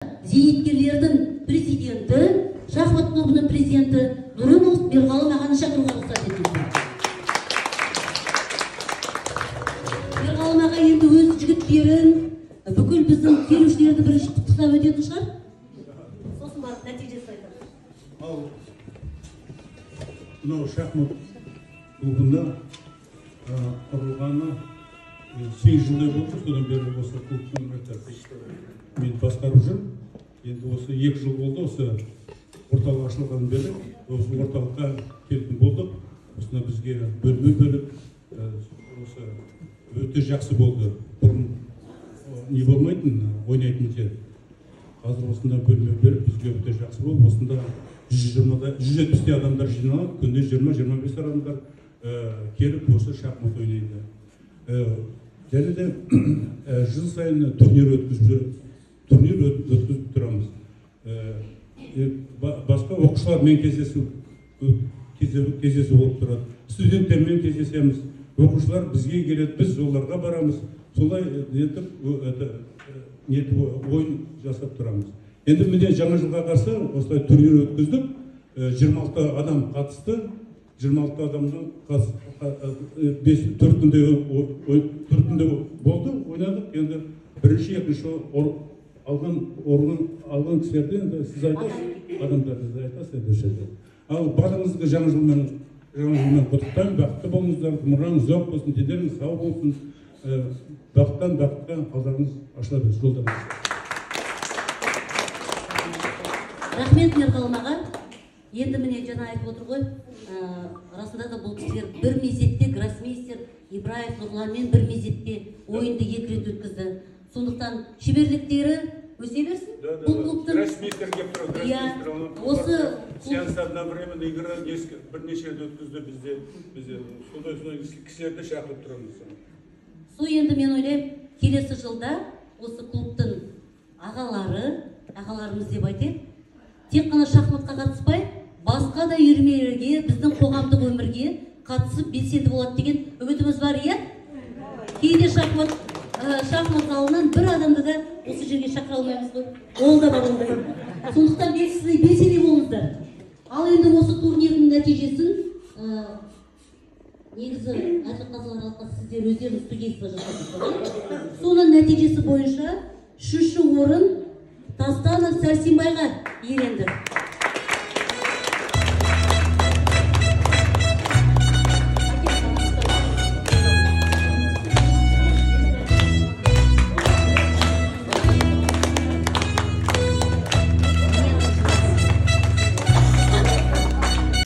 зейнеткерлердің президенті, шахмат клубының президенті Нұрымов Берғалым ағаны шақыруға рұқсат етілді. Берғалым аға енді өз жігіттерін, бүкіл біздің келушілерді бірінші құттықтап өтетін шығар. Сосын барып нәтижесін айтамыз. Ал мынау шахмат клубында құрылғаны 8 жылдай болды. Содан бері осы клубтың мен басқарып жүрмін. Енді осы 2 жыл болды осы орталық ашылғаннан бері осы орталыққа келетін болдық. Осына бізге бөлме бөліп, осы өте жақсы болды. Бұрын не болмайтын, ойнайтын жер. Қазір осында бөлме беріп, бізге өте жақсы болды. Осында 170 адамдар жиналады, күнде 20-25 адамдар келіп осы шахмат ойнайды. Және де жыл сайын турнир өткізіп тұрамыз. Басқа оқушылармен кездесу болып тұрады. Студенттермен кездесеміз. Оқушылар бізге келеді, біз оларға барамыз. Солай ойын жасап тұрамыз. Енді міне жаңа жылға қарсы осылай турнир өткіздік. 26 адам қатысты. 26 адамның 4 күнде болды, ойнадық. Енді бірінші, екінші алған кісілерден сіз айтасыз, адамдарды айтасыз. Ал барлығыңызды жаңа жылмен құттықтаймын. Бақытты болыңыздар, ғұмырыңыз ұзақ болсын, дендеріңіз сау болсын. Бақыттан бақытқа алдарыңыз ашыла берсін, жолдарыңыз. Рахмет Берғалым аға. Енді міне жаңа айтып отыр ғой, расында да бұл кісілер бір мезетте гроссмейстер Ибраев Нұрланмен бір мезетте ойынды 2 рет өткізді. Сондықтан шеберліктері өсе берсін. Бұл клубтың гроссмейстер кеп тұрады. Осы сеанс одновременно игра бірнеше рет өткізді бізде. Сондай кісілерді шақырып тұрамыз. Сол енді мен ойлаймын, келесі жылда осы клубтың ағаларымыз деп айтайық, тек қана шахматқа қатыспай, басқа да үйірмелерге, біздің қоғамдық өмірге қатысып белсенді болады деген үмітіміз бар, иә? Кейде шахмат залынан бір адамды да осы жерге шақыра алмаймыз ғой. Ол да бар ондай. Сондықтан белсенді болыңыздар. Ал енді осы турнирдің нәтижесін негізі Әділ Қазылар Алқасы сіздер өздеріңіз студенттер жасадыңыздар. Соның нәтижесі бойынша 3-ші орын Тастанов Сәрсенбайға иеленді.